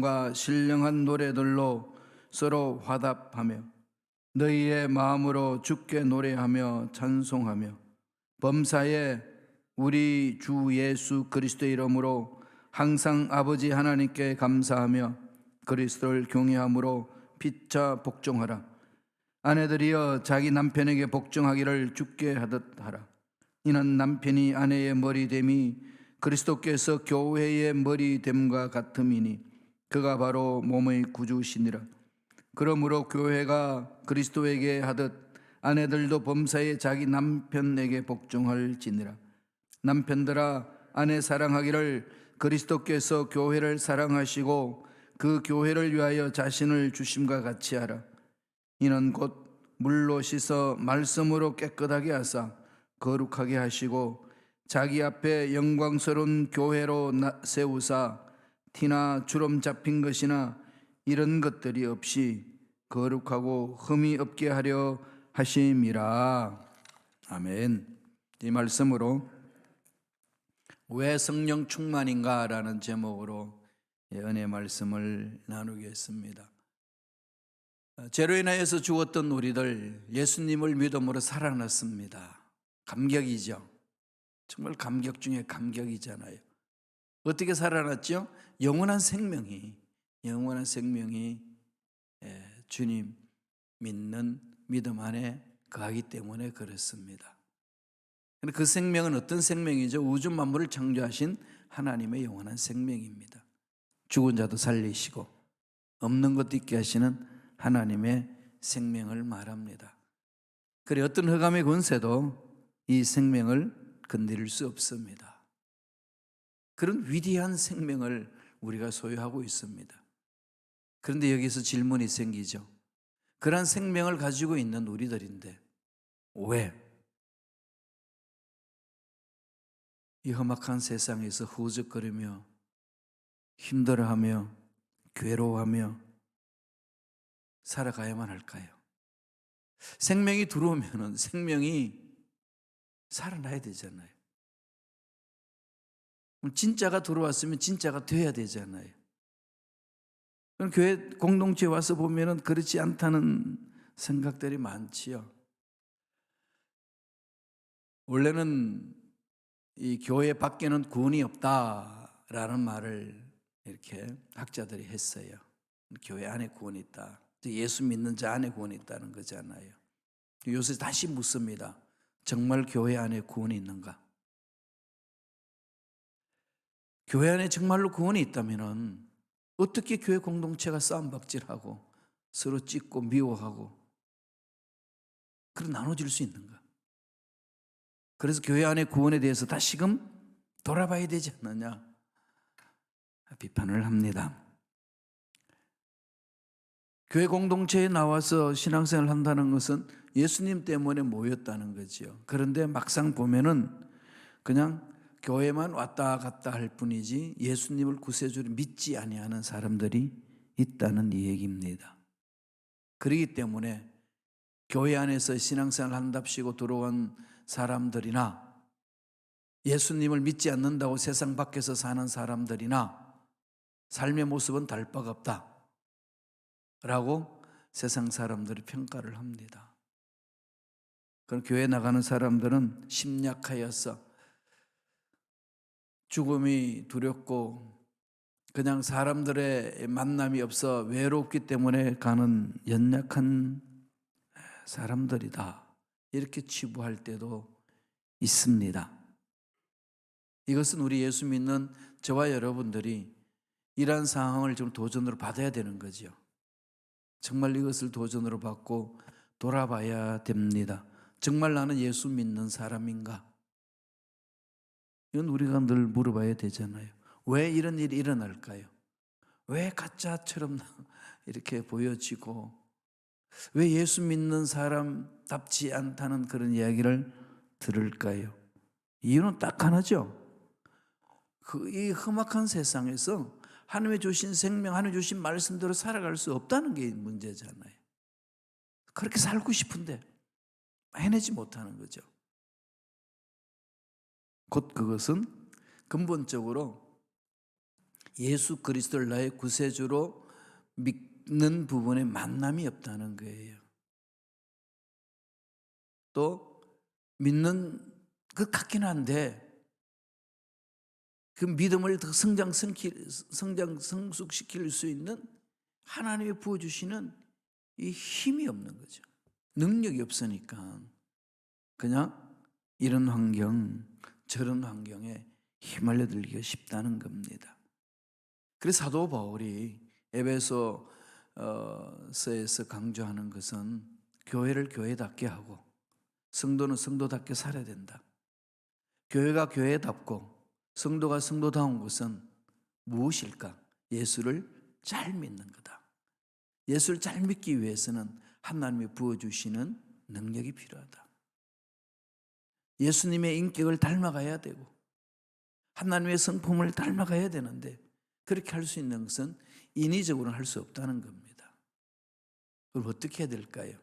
찬송과 신령한 노래들로 서로 화답하며 너희의 마음으로 주께 노래하며 찬송하며 범사에 우리 주 예수 그리스도의 이름으로 항상 아버지 하나님께 감사하며 그리스도를 경외함으로 피차 복종하라. 아내들이여 자기 남편에게 복종하기를 주께 하듯 하라. 이는 남편이 아내의 머리됨이 그리스도께서 교회의 머리됨과 같음이니 그가 바로 몸의 구주시니라. 그러므로 교회가 그리스도에게 하듯 아내들도 범사에 자기 남편에게 복종할지니라. 남편들아 아내 사랑하기를 그리스도께서 교회를 사랑하시고 그 교회를 위하여 자신을 주심과 같이 하라. 이는 곧 물로 씻어 말씀으로 깨끗하게 하사 거룩하게 하시고 자기 앞에 영광스러운 교회로 세우사 티나 주름 잡힌 것이나 이런 것들이 없이 거룩하고 흠이 없게 하려 하심이라. 아멘. 이 말씀으로 왜 성령 충만인가 라는 제목으로 은혜 말씀을 나누겠습니다. 죄로 인하여서 죽었던 우리들 예수님을 믿음으로 살아났습니다. 감격이죠. 정말 감격 중에 감격이잖아요. 어떻게 살아났죠? 영원한 생명이 주님 믿는 믿음 안에 거하기 때문에 그렇습니다. 그 생명은 어떤 생명이죠? 우주 만물을 창조하신 하나님의 영원한 생명입니다. 죽은 자도 살리시고 없는 것도 있게 하시는 하나님의 생명을 말합니다. 그래 어떤 흑암의 권세도 이 생명을 건드릴 수 없습니다. 그런 위대한 생명을 우리가 소유하고 있습니다. 그런데 여기서 질문이 생기죠. 그러한 생명을 가지고 있는 우리들인데 왜 이 험악한 세상에서 후적거리며 힘들어하며 괴로워하며 살아가야만 할까요? 생명이 들어오면 생명이 살아나야 되잖아요. 진짜가 들어왔으면 진짜가 돼야 되잖아요. 그럼 교회 공동체에 와서 보면은 그렇지 않다는 생각들이 많지요. 원래는 이 교회 밖에는 구원이 없다라는 말을 이렇게 학자들이 했어요. 교회 안에 구원이 있다. 예수 믿는 자 안에 구원이 있다는 거잖아요. 요새 다시 묻습니다. 정말 교회 안에 구원이 있는가? 교회 안에 정말로 구원이 있다면 어떻게 교회 공동체가 싸움박질하고 서로 찢고 미워하고 그런 나눠질 수 있는가? 그래서 교회 안의 구원에 대해서 다시금 돌아봐야 되지 않느냐 비판을 합니다. 교회 공동체에 나와서 신앙생활을 한다는 것은 예수님 때문에 모였다는 거죠. 그런데 막상 보면은 그냥 교회만 왔다 갔다 할 뿐이지 예수님을 구세주로 믿지 아니하는 사람들이 있다는 얘기입니다. 그렇기 때문에 교회 안에서 신앙생활을 한답시고 들어온 사람들이나 예수님을 믿지 않는다고 세상 밖에서 사는 사람들이나 삶의 모습은 다를 바가 없다 라고 세상 사람들이 평가를 합니다. 그럼 교회 나가는 사람들은 심약하여서 죽음이 두렵고 그냥 사람들의 만남이 없어 외롭기 때문에 가는 연약한 사람들이다 이렇게 치부할 때도 있습니다. 이것은 우리 예수 믿는 저와 여러분들이 이러한 상황을 좀 도전으로 받아야 되는 거죠. 정말 이것을 도전으로 받고 돌아봐야 됩니다. 정말 나는 예수 믿는 사람인가? 이건 우리가 늘 물어봐야 되잖아요. 왜 이런 일이 일어날까요? 왜 가짜처럼 이렇게 보여지고 왜 예수 믿는 사람답지 않다는 그런 이야기를 들을까요? 이유는 딱 하나죠. 이 험악한 세상에서 하나님의 주신 생명, 하나님의 주신 말씀대로 살아갈 수 없다는 게 문제잖아요. 그렇게 살고 싶은데 해내지 못하는 거죠. 곧 그것은 근본적으로 예수 그리스도를 나의 구세주로 믿는 부분에 만남이 없다는 거예요. 또 믿는 것 같긴 한데 그 믿음을 더 성숙시킬 수 있는 하나님이 부어주시는 이 힘이 없는 거죠. 능력이 없으니까 그냥 이런 환경, 저런 환경에 휘말려 들기가 쉽다는 겁니다. 그래서 사도 바울이 에베소서에서 강조하는 것은 교회를 교회답게 하고 성도는 성도답게 살아야 된다. 교회가 교회답고 성도가 성도다운 것은 무엇일까? 예수를 잘 믿는 거다. 예수를 잘 믿기 위해서는 하나님이 부어주시는 능력이 필요하다. 예수님의 인격을 닮아가야 되고 하나님의 성품을 닮아가야 되는데 그렇게 할 수 있는 것은 인위적으로는 할 수 없다는 겁니다. 그럼 어떻게 해야 될까요?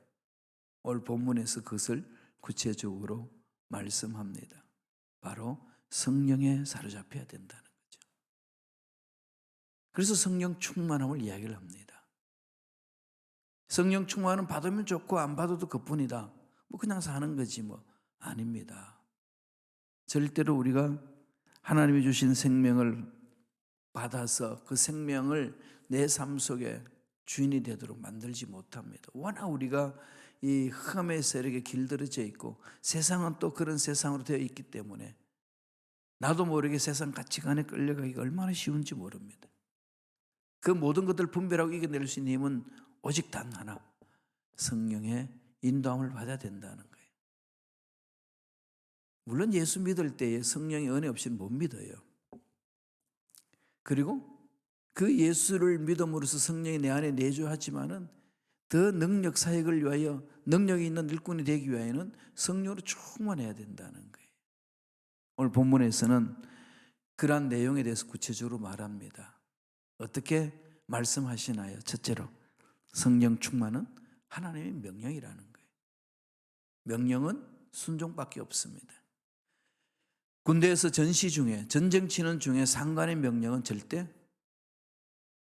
오늘 본문에서 그것을 구체적으로 말씀합니다. 바로 성령에 사로잡혀야 된다는 거죠. 그래서 성령 충만함을 이야기를 합니다. 성령 충만은 받으면 좋고 안 받아도 그뿐이다. 뭐 그냥 사는 거지 뭐. 아닙니다. 절대로 우리가 하나님이 주신 생명을 받아서 그 생명을 내 삶 속에 주인이 되도록 만들지 못합니다. 워낙 우리가 이 흑암의 세력에 길들여져 있고 세상은 또 그런 세상으로 되어 있기 때문에 나도 모르게 세상 가치관에 끌려가기가 얼마나 쉬운지 모릅니다. 그 모든 것들을 분별하고 이겨낼 수 있는 힘은 오직 단 하나, 성령의 인도함을 받아야 된다는 거예요. 물론 예수 믿을 때에 성령의 은혜 없이는 못 믿어요. 그리고 그 예수를 믿음으로써 성령이 내 안에 내주하지만은 더 능력 사역을 위하여 능력이 있는 일꾼이 되기 위하여는 성령으로 충만해야 된다는 거예요. 오늘 본문에서는 그러한 내용에 대해서 구체적으로 말합니다. 어떻게 말씀하시나요? 첫째로 성령 충만은 하나님의 명령이라는 거예요. 명령은 순종밖에 없습니다. 군대에서 전시 중에 전쟁 치는 중에 상관의 명령은 절대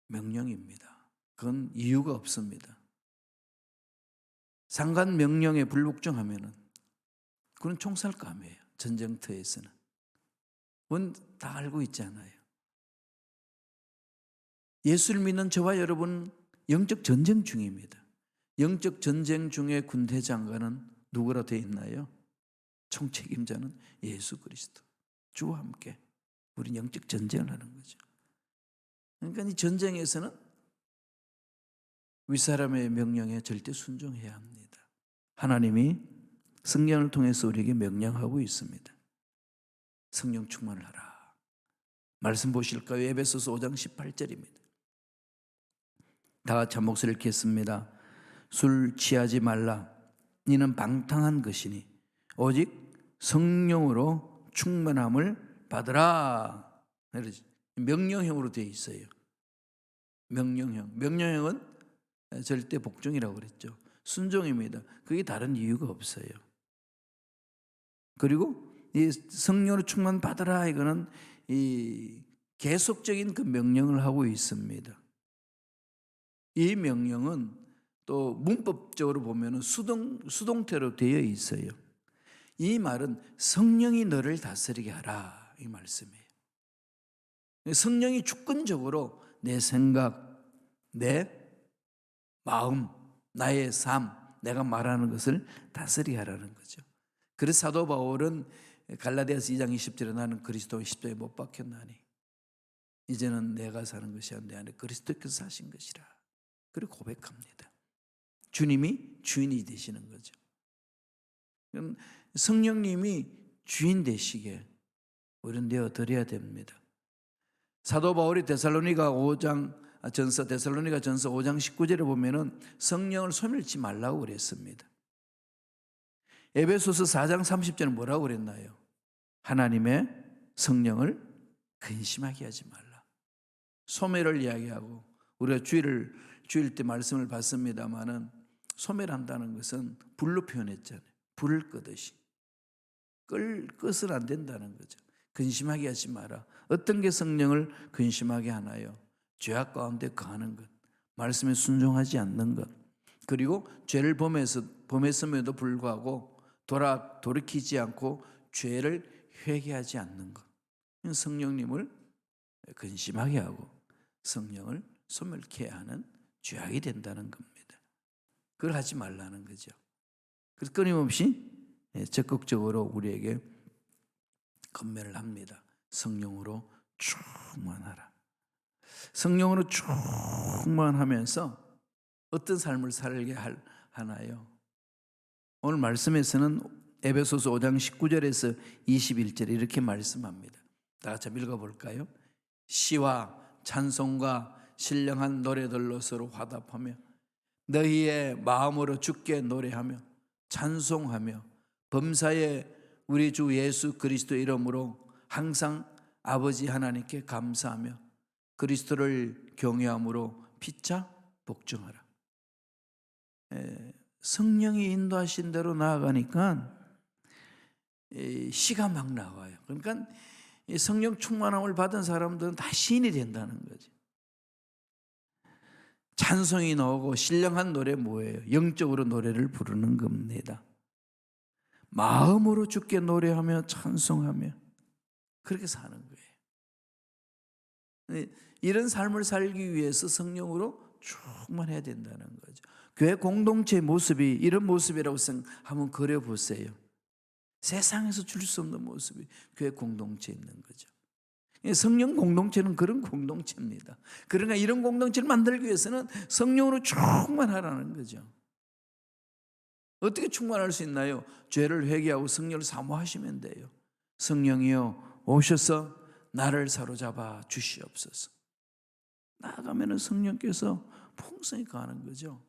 명령입니다. 그건 이유가 없습니다. 상관 명령에 불복종하면은 그건 총살감이에요. 전쟁터에서는. 그건 다 알고 있잖아요. 예수를 믿는 저와 여러분 영적 전쟁 중입니다. 영적 전쟁 중에 군대 장관은 누구라 되어 있나요? 총책임자는 예수 그리스도. 주와 함께 우리 영적 전쟁을 하는 거죠. 그러니까 이 전쟁에서는 윗사람의 명령에 절대 순종해야 합니다. 하나님이 성령을 통해서 우리에게 명령하고 있습니다. 성령 충만을 하라. 말씀 보실까요? 에베소서 5장 18절입니다. 다 같이 한 목소리를 읽겠습니다. 술 취하지 말라. 이는 방탕한 것이니 오직 성령으로 충만함을 받으라. 명령형으로 되어 있어요. 명령형. 명령형은 절대 복종이라고 그랬죠. 순종입니다. 그게 다른 이유가 없어요. 그리고 이 성령으로 충만 받으라 이거는 이 계속적인 그 명령을 하고 있습니다. 이 명령은 또 문법적으로 보면은 수동태로 되어 있어요. 이 말은 성령이 너를 다스리게 하라 이 말씀이에요. 성령이 주권적으로 내 생각, 내 마음, 나의 삶, 내가 말하는 것을 다스리게 하라는 거죠. 그래서 사도 바울은 갈라디아서 2장 20절에 나는 그리스도의 십자가에 못 박혔나니 이제는 내가 사는 것이 아니라 내 안에 그리스도께서 사신 것이라. 그리고 고백합니다. 주님이 주인이 되시는 거죠. 그럼 성령님이 주인 되시게 우리는 되어드려야 됩니다. 사도 바울이 데살로니가 전서 5장 19절에 보면은 성령을 소멸치 말라고 그랬습니다. 에베소서 4장 30절은 뭐라고 그랬나요? 하나님의 성령을 근심하게 하지 말라. 소멸을 이야기하고 우리가 주일 때 말씀을 받습니다마는 소멸한다는 것은 불로 표현했잖아요. 불을 끄듯이. 끄서는 안 된다는 거죠. 근심하게 하지 마라. 어떤 게 성령을 근심하게 하나요? 죄악 가운데 거하는 것, 말씀에 순종하지 않는 것, 그리고 죄를 범했음에도 불구하고 돌이키지 않고 죄를 회개하지 않는 것. 성령님을 근심하게 하고 성령을 소멸케 하는 죄악이 된다는 겁니다. 그걸 하지 말라는 거죠. 그래서 끊임없이 적극적으로 우리에게 권면을 합니다. 성령으로 충만하라. 성령으로 충만하면서 어떤 삶을 살게 하나요? 오늘 말씀에서는 에베소서 5장 19절에서 21절에 이렇게 말씀합니다. 다 같이 읽어볼까요? 시와 찬송과 신령한 노래들로 서로 화답하며 너희의 마음으로 주께 노래하며 찬송하며 범사에 우리 주 예수 그리스도 이름으로 항상 아버지 하나님께 감사하며 그리스도를 경외함으로 피차 복종하라. 성령이 인도하신 대로 나아가니까 시가 막 나와요. 그러니까 성령 충만함을 받은 사람들은 다 시인이 된다는 거죠. 찬송이 나오고 신령한 노래 뭐예요? 영적으로 노래를 부르는 겁니다. 마음으로 주께 노래하며 찬송하며 그렇게 사는 거예요. 이런 삶을 살기 위해서 성령으로 충만해야 된다는 거죠. 교회 공동체의 모습이 이런 모습이라고 한번 그려보세요. 세상에서 줄 수 없는 모습이 교회 공동체에 있는 거죠. 성령 공동체는 그런 공동체입니다. 그러나 이런 공동체를 만들기 위해서는 성령으로 충만하라는 거죠. 어떻게 충만할 수 있나요? 죄를 회개하고 성령을 사모하시면 돼요. 성령이여 오셔서 나를 사로잡아 주시옵소서. 나아가면 성령께서 풍성히 가는 거죠.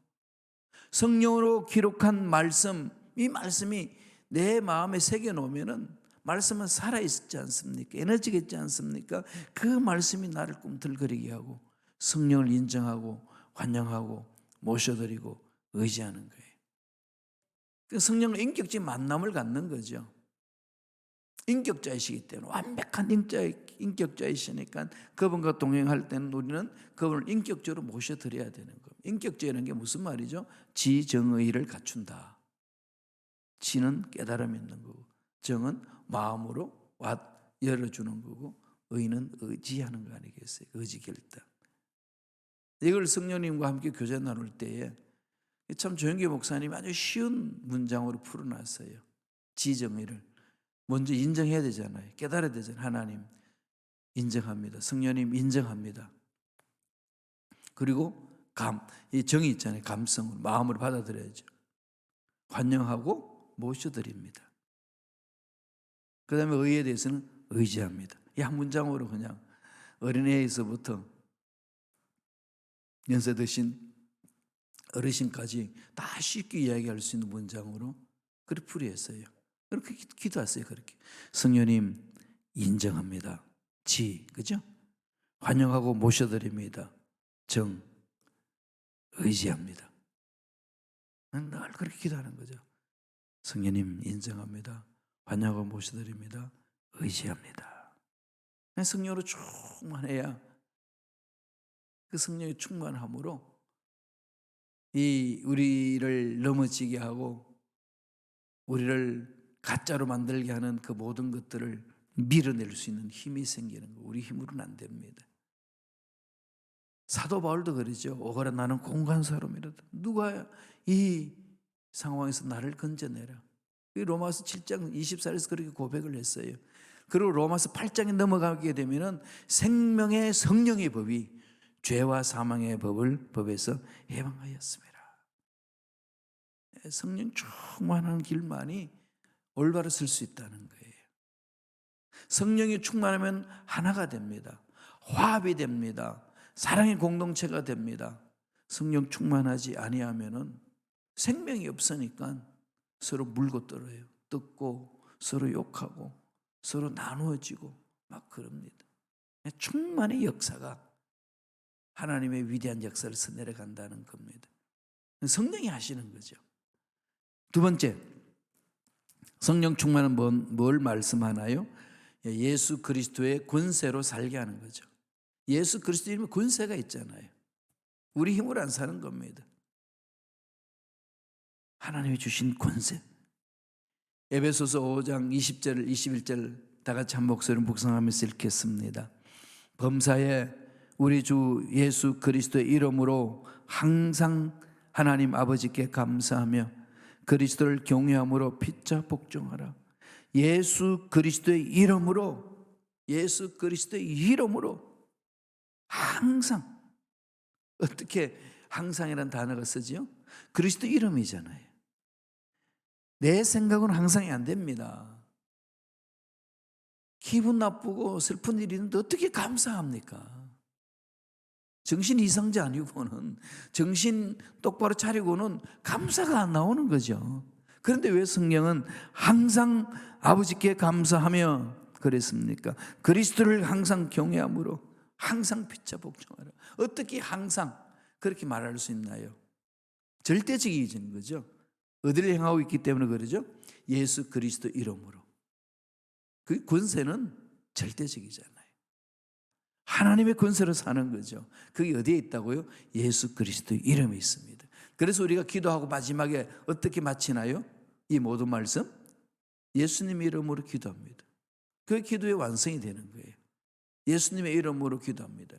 성령으로 기록한 말씀, 이 말씀이 내 마음에 새겨놓으면 말씀은 살아있지 않습니까? 에너지가 있지 않습니까? 그 말씀이 나를 꿈틀거리게 하고 성령을 인정하고 환영하고 모셔드리고 의지하는 거예요. 성령은 인격적인 만남을 갖는 거죠. 인격자이시기 때문에 완벽한 인격자이시니까 그분과 동행할 때는 우리는 그분을 인격적으로 모셔드려야 되는 겁니다. 인격자라는 게 무슨 말이죠? 지정의를 갖춘다. 지는 깨달음 있는 거고 정은 마음으로 열어주는 거고 의는 의지하는 거 아니겠어요? 의지 결단. 이걸 성령님과 함께 교제 나눌 때에 참 조영기 목사님이 아주 쉬운 문장으로 풀어놨어요. 지정의를 먼저 인정해야 되잖아요. 깨달아야 되잖아요. 하나님 인정합니다. 성령님 인정합니다. 그리고 이 정이 있잖아요. 감성을 마음으로 받아들여야죠. 환영하고 모셔드립니다. 그 다음에 의에 대해서는 의지합니다. 이 한 문장으로 그냥 어린애에서부터 연세 드신 어르신까지 다 쉽게 이야기할 수 있는 문장으로 그렇게 풀이했어요. 그렇게 기도하세요. 그렇게 성령님 인정합니다. 그죠? 환영하고 모셔드립니다. 정 의지합니다. 늘 그렇게 기도하는 거죠. 성령님 인정합니다. 환영하고 모셔드립니다. 의지합니다. 성령으로 충만해야 그 성령의 충만함으로 이 우리를 넘어지게 하고 우리를 가짜로 만들게 하는 그 모든 것들을 밀어낼 수 있는 힘이 생기는 거. 우리 힘으로는 안 됩니다. 사도 바울도 그러죠. 오거라 나는 공간 사람이라도 누가 이 상황에서 나를 건져내라. 로마서 7장 24절에서 그렇게 고백을 했어요. 그리고 로마서 8장에 넘어가게 되면 생명의 성령의 법이 죄와 사망의 법에서 해방하였습니다. 성령 충만한 길만이 올바로 쓸 수 있다는 거예요. 성령이 충만하면 하나가 됩니다. 화합이 됩니다. 사랑의 공동체가 됩니다. 성령 충만하지 아니하면은 생명이 없으니까 서로 물고 떨어요. 뜯고 서로 욕하고 서로 나누어지고 막 그럽니다. 충만의 역사가 하나님의 위대한 역사를 써내려간다는 겁니다. 성령이 하시는 거죠. 두 번째, 성령 충만은 뭘 말씀하나요? 예수 그리스도의 권세로 살게 하는 거죠. 예수 그리스도 이름에 권세가 있잖아요. 우리 힘으로 안 사는 겁니다. 하나님이 주신 권세. 에베소서 5장 20절 21절 다 같이 한 목소리로 묵상하면서 읽겠습니다. 범사에 우리 주 예수 그리스도의 이름으로 항상 하나님 아버지께 감사하며 그리스도를 경외함으로 피차 복종하라. 예수 그리스도의 이름으로, 예수 그리스도의 이름으로 항상. 어떻게 항상이라는 단어가 쓰지요? 그리스도 이름이잖아요. 내 생각은 항상이 안 됩니다. 기분 나쁘고 슬픈 일이 있는데 어떻게 감사합니까? 정신 이상자 아니고는, 정신 똑바로 차리고는 감사가 안 나오는 거죠. 그런데 왜 성경은 항상 아버지께 감사하며 그랬습니까? 그리스도를 항상 경외함으로 항상 피차 복종하라. 어떻게 항상 그렇게 말할 수 있나요? 절대적이진 거죠. 어디를 향하고 있기 때문에 그러죠? 예수 그리스도 이름으로. 그 권세는 절대적이잖아요. 하나님의 권세로 사는 거죠. 그게 어디에 있다고요? 예수 그리스도 이름에 있습니다. 그래서 우리가 기도하고 마지막에 어떻게 마치나요? 이 모든 말씀 예수님 이름으로 기도합니다. 그 기도의 완성이 되는 거예요. 예수님의 이름으로 기도합니다.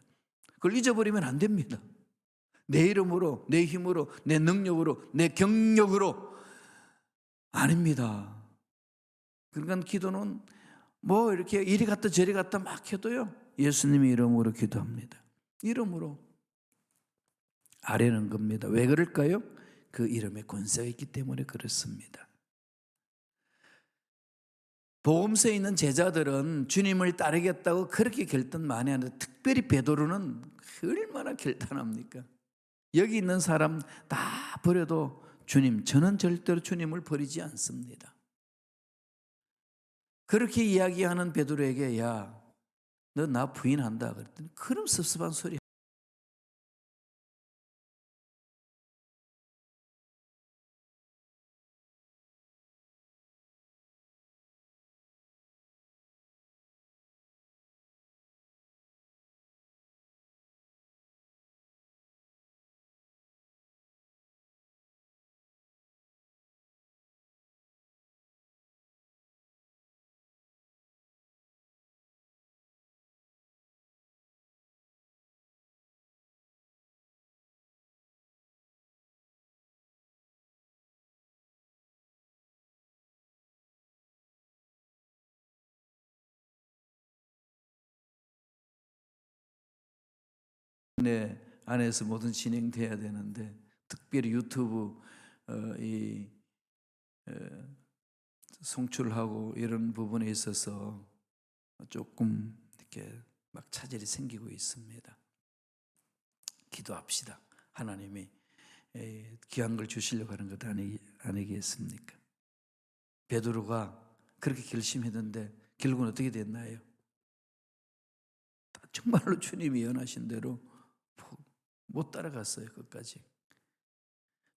그걸 잊어버리면 안 됩니다. 내 이름으로, 내 힘으로, 내 능력으로, 내 경력으로 아닙니다. 그러니까 기도는 뭐 이렇게 이리 갔다 저리 갔다 막 해도요, 예수님의 이름으로 기도합니다. 이름으로 아뢰는 겁니다. 왜 그럴까요? 그 이름에 권세가 있기 때문에 그렇습니다. 복음서에 있는 제자들은 주님을 따르겠다고 그렇게 결단 많이 하는데, 특별히 베드로는 얼마나 결단합니까? 여기 있는 사람 다 버려도 주님, 저는 절대로 주님을 버리지 않습니다. 그렇게 이야기하는 베드로에게 야, 너 나 부인한다 그랬더니 그럼 섭섭한 소리. 내 안에서 모든 진행돼야 되는데, 특별히 유튜브 송출하고 이런 부분에 있어서 조금 이렇게 막 차질이 생기고 있습니다. 기도합시다. 하나님이 귀한 걸 주시려고 하는 것 아니겠습니까? 베드로가 그렇게 결심했는데 결국은 어떻게 됐나요? 정말로 주님이 예언하신 대로 못 따라갔어요. 끝까지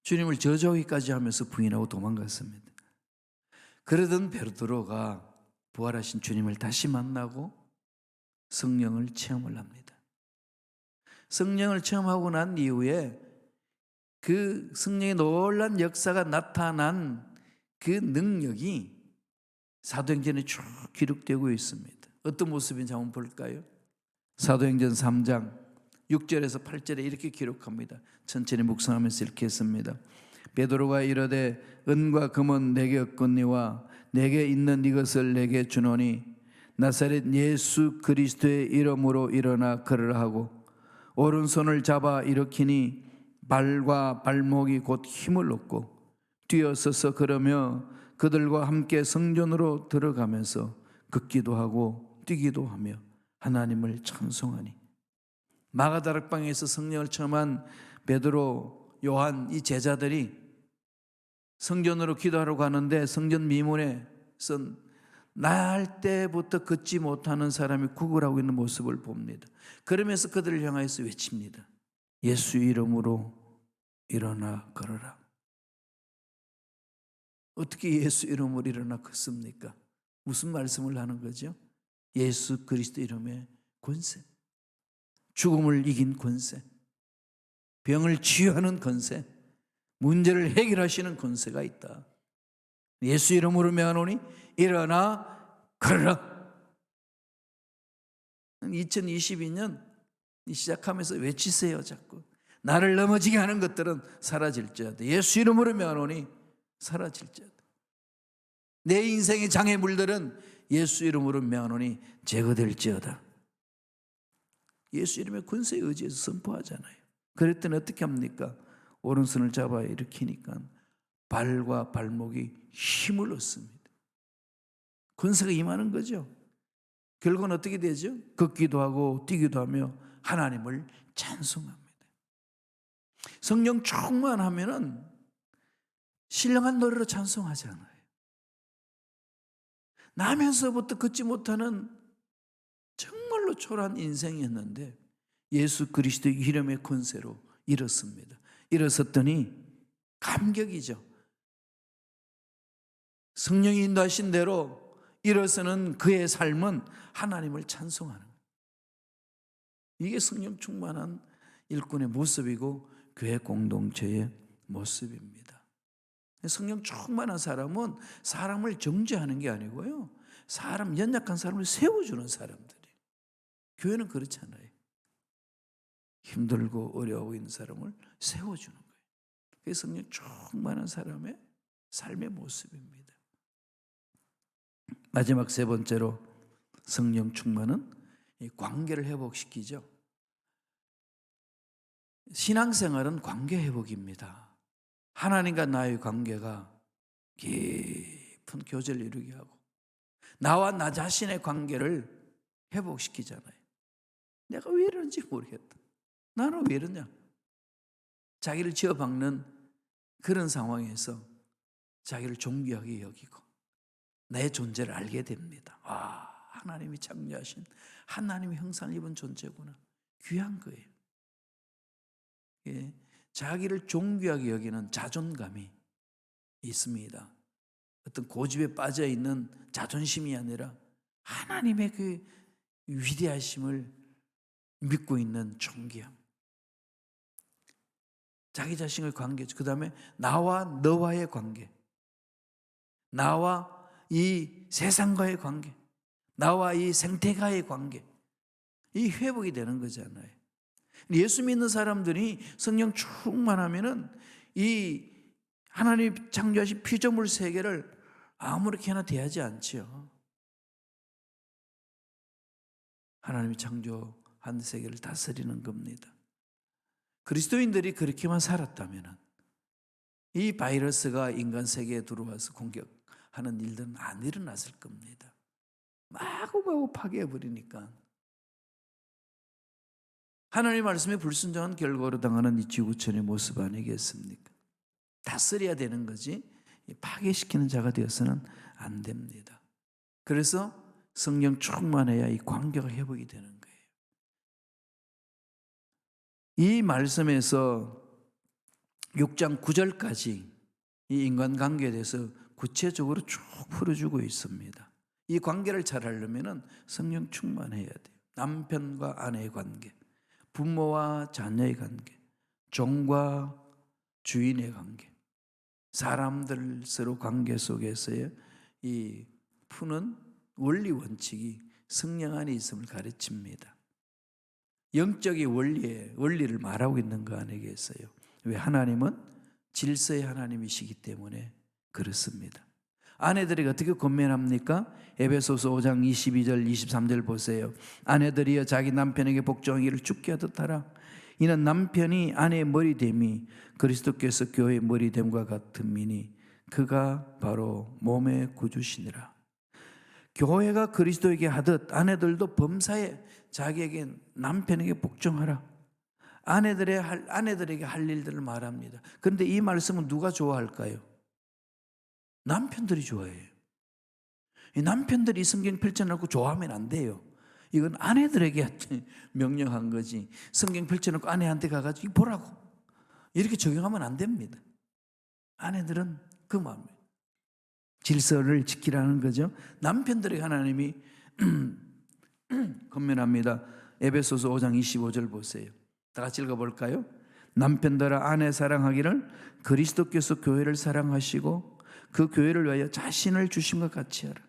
주님을 저주하기까지 하면서 부인하고 도망갔습니다. 그러던 베드로가 부활하신 주님을 다시 만나고 성령을 체험을 합니다. 성령을 체험하고 난 이후에 그 성령의 놀라운 역사가 나타난 그 능력이 사도행전에 쭉 기록되고 있습니다. 어떤 모습인지 한번 볼까요? 사도행전 3장 6절에서 8절에 이렇게 기록합니다. 천천히 묵상하면서 읽겠습니다. 베드로가 이르되 은과 금은 내게 없거니와 내게 있는 이것을 내게 주노니 나사렛 예수 그리스도의 이름으로 일어나 걸으라 하고 오른손을 잡아 일으키니 발과 발목이 곧 힘을 얻고 뛰어서서 걸으며 그들과 함께 성전으로 들어가면서 걷기도 하고 뛰기도 하며 하나님을 찬송하니. 마가다락방에서 성령을 체험한 베드로, 요한 이 제자들이 성전으로 기도하러 가는데 성전 미문에서 날 때부터 걷지 못하는 사람이 구걸하고 있는 모습을 봅니다. 그러면서 그들을 향하여서 외칩니다. 예수 이름으로 일어나 걸어라. 어떻게 예수 이름으로 일어나 걷습니까? 무슨 말씀을 하는 거죠? 예수 그리스도 이름의 권세, 죽음을 이긴 권세, 병을 치유하는 권세, 문제를 해결하시는 권세가 있다. 예수 이름으로 명하노니 일어나 걸어라. 2022년 시작하면서 외치세요. 자꾸 나를 넘어지게 하는 것들은 사라질지어다. 예수 이름으로 명하노니 사라질지어다. 내 인생의 장애물들은 예수 이름으로 명하노니 제거될지어다. 예수 이름의 권세에 의지해서 선포하잖아요. 그랬더니 어떻게 합니까? 오른손을 잡아 일으키니까 발과 발목이 힘을 얻습니다. 권세가 임하는 거죠. 결국은 어떻게 되죠? 걷기도 하고 뛰기도 하며 하나님을 찬송합니다. 성령 충만하면은 신령한 노래로 찬송하지 않아요. 나면서부터 걷지 못하는 정말로 초라한 인생이었는데 예수 그리스도의 이름의 권세로 일었습니다. 일어섰더니 감격이죠. 성령이 인도하신 대로 일어서는 그의 삶은 하나님을 찬송하는 거예요. 이게 성령 충만한 일꾼의 모습이고 교회 공동체의 모습입니다. 성령 충만한 사람은 사람을 정죄하는 게 아니고요, 사람 연약한 사람을 세워주는 사람들이에요. 교회는 그렇잖아요. 힘들고 어려워하고 있는 사람을 세워주는 거예요. 그게 성령 충만한 사람의 삶의 모습입니다. 마지막 세 번째로 성령 충만은 이 관계를 회복시키죠. 신앙생활은 관계 회복입니다. 하나님과 나의 관계가 깊은 교제를 이루게 하고 나와 나 자신의 관계를 회복시키잖아요. 내가 왜 이러는지 모르겠다. 나는 왜 이러냐? 자기를 지어박는 그런 상황에서 자기를 존귀하게 여기고 내 존재를 알게 됩니다. 하나님이 창조하신 하나님의 형상을 입은 존재구나. 귀한 거예요. 예, 자기를 존귀하게 여기는 자존감이 있습니다. 어떤 고집에 빠져있는 자존심이 아니라 하나님의 그 위대하심을 믿고 있는 존귀함. 자기 자신의 관계죠. 그 다음에 나와 너와의 관계, 나와 이 세상과의 관계, 나와 이 생태가의 관계, 이 회복이 되는 거잖아요. 예수 믿는 사람들이 성령 충만하면은 이 하나님 창조하신 피조물 세계를 아무렇게나 대하지 않지요. 하나님이 창조한 세계를 다스리는 겁니다. 그리스도인들이 그렇게만 살았다면 이 바이러스가 인간 세계에 들어와서 공격하는 일들은 안 일어났을 겁니다. 마구마구 파괴해버리니까 하나님의 말씀에 불순종한 결과로 당하는 이 지구촌의 모습 아니겠습니까? 다스려야 되는 거지 파괴시키는 자가 되어서는 안 됩니다. 그래서 성령 충만해야 이 관계가 회복이 되는 거예요. 이 말씀에서 6장 9절까지 이 인간관계에 대해서 구체적으로 쭉 풀어주고 있습니다. 이 관계를 잘 하려면 성령 충만해야 돼요. 남편과 아내의 관계, 부모와 자녀의 관계, 종과 주인의 관계, 사람들 서로 관계 속에서의 이 푸는 원리 원칙이 성령 안에 있음을 가르칩니다. 영적인 원리를 말하고 있는 거 아니겠어요? 왜? 하나님은 질서의 하나님이시기 때문에 그렇습니다. 아내들에게 어떻게 권면합니까? 에베소서 5장 22절 23절 보세요. 아내들이여 자기 남편에게 복종하기를 주께 하듯 하라. 이는 남편이 아내의 머리됨이 그리스도께서 교회의 머리됨과 같음이니 그가 바로 몸의 구주시니라. 교회가 그리스도에게 하듯 아내들도 범사에 자기에게 남편에게 복종하라. 아내들에게 할 일들을 말합니다. 그런데 이 말씀은 누가 좋아할까요? 남편들이 좋아해요. 이 남편들이 이 성경 펼쳐놓고 좋아하면 안 돼요. 이건 아내들에게 명령한 거지. 성경 펼쳐놓고 아내한테 가가지고 보라고 이렇게 적용하면 안 됩니다. 아내들은 그 마음이에요. 질서를 지키라는 거죠. 남편들에게 하나님이 건면합니다. 에베소서 5장 25절 보세요. 다 같이 읽어볼까요? 남편들아 아내 사랑하기를 그리스도께서 교회를 사랑하시고 그 교회를 위하여 자신을 주신 것 같이 하라.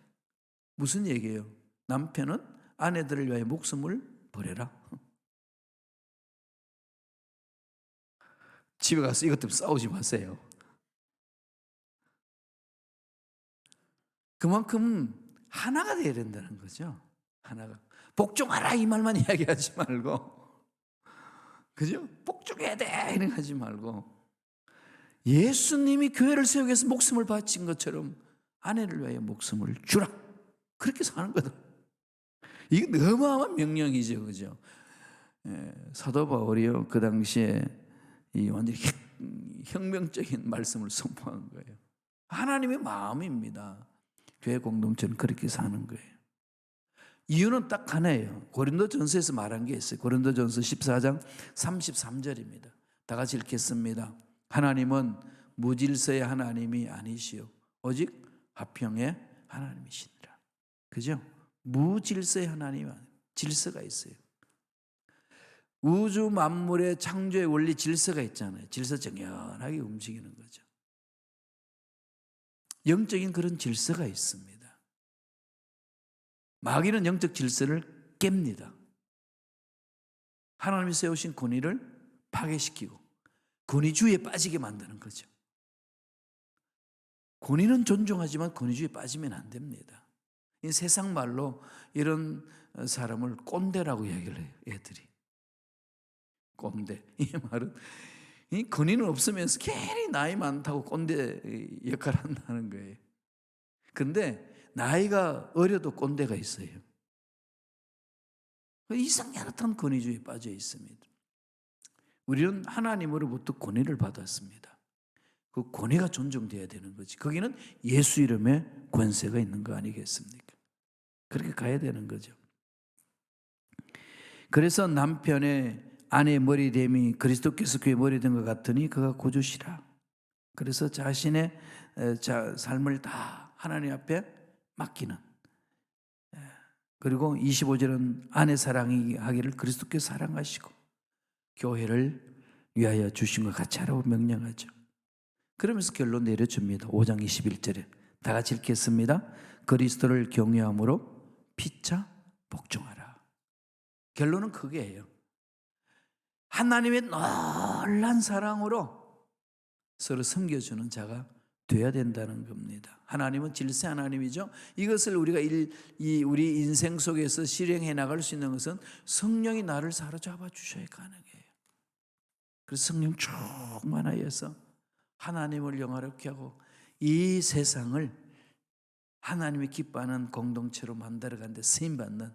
무슨 얘기예요? 남편은 아내들을 위하여 목숨을 버려라. 집에 가서 이것 때문에 싸우지 마세요. 그만큼 하나가 되어야 된다는 거죠. 하나가. 복종하라 이 말만 이야기하지 말고, 그죠? 복종해야 돼 이런 하지 말고, 예수님이 교회를 세우기 위해서 목숨을 바친 것처럼 아내를 위하여 목숨을 주라. 그렇게 사는 거다. 이게 어마어마한 명령이죠, 그죠? 사도 바울이요 그 당시에 이 완전히 혁명적인 말씀을 선포한 거예요. 하나님의 마음입니다. 교회 공동체는 그렇게 사는 거예요. 이유는 딱 하나예요. 고린도전서에서 말한 게 있어요. 고린도전서 14장 33절입니다. 다 같이 읽겠습니다. 하나님은 무질서의 하나님이 아니시오 오직 화평의 하나님이시니라. 그죠? 무질서의 하나님, 질서가 있어요. 우주 만물의 창조의 원리 질서가 있잖아요. 질서 정연하게 움직이는 거죠. 영적인 그런 질서가 있습니다. 마귀는 영적 질서를 깹니다. 하나님이 세우신 권위를 파괴시키고 권위주의에 빠지게 만드는 거죠. 권위는 존중하지만 권위주의에 빠지면 안 됩니다. 이 세상 말로 이런 사람을 꼰대라고 이야기를 해요. 애들이. 꼰대. 이 말은 이 권위는 없으면서 괜히 나이 많다고 꼰대 역할을 한다는 거예요. 그런데 나이가 어려도 꼰대가 있어요. 이상야릇한 권위주의에 빠져 있습니다. 우리는 하나님으로부터 권위를 받았습니다. 그 권위가 존중돼야 되는 거지. 거기는 예수 이름의 권세가 있는 거 아니겠습니까? 그렇게 가야 되는 거죠. 그래서 남편의 아내의 머리됨이 그리스도께서 그의 머리된 것 같으니 그가 고주시라. 그래서 자신의 삶을 다 하나님 앞에 맡기는. 그리고 25절은 아내 사랑이 하기를 그리스도께서 사랑하시고 교회를 위하여 주신 것 같이 하라고 명령하죠. 그러면서 결론 내려줍니다. 5장 21절에 다 같이 읽겠습니다. 그리스도를 경외함으로 피차 복종하라. 결론은 그게예요. 하나님의 놀란 사랑으로 서로 섬겨주는 자가 돼야 된다는 겁니다. 하나님은 질서 하나님이죠. 이것을 우리가 우리 인생 속에서 실행해 나갈 수 있는 것은 성령이 나를 사로잡아 주셔야 가능해요. 그래서 성령 충만하여서 하나님을 영화롭게 하고 이 세상을 하나님이 기뻐하는 공동체로 만들어가는 데 쓰임받는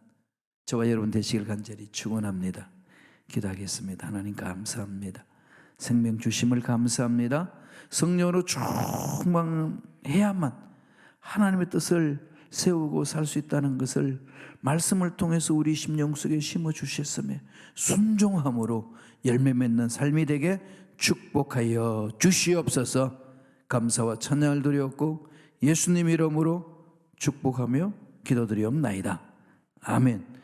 저와 여러분 되시길 간절히 축원합니다. 기도하겠습니다. 하나님 감사합니다. 생명 주심을 감사합니다. 성령으로 충만해야만 하나님의 뜻을 세우고 살 수 있다는 것을 말씀을 통해서 우리 심령 속에 심어주셨으며 순종함으로 열매 맺는 삶이 되게 축복하여 주시옵소서. 감사와 찬양을 드렸고 예수님 이름으로 축복하며 기도드리옵나이다. 아멘.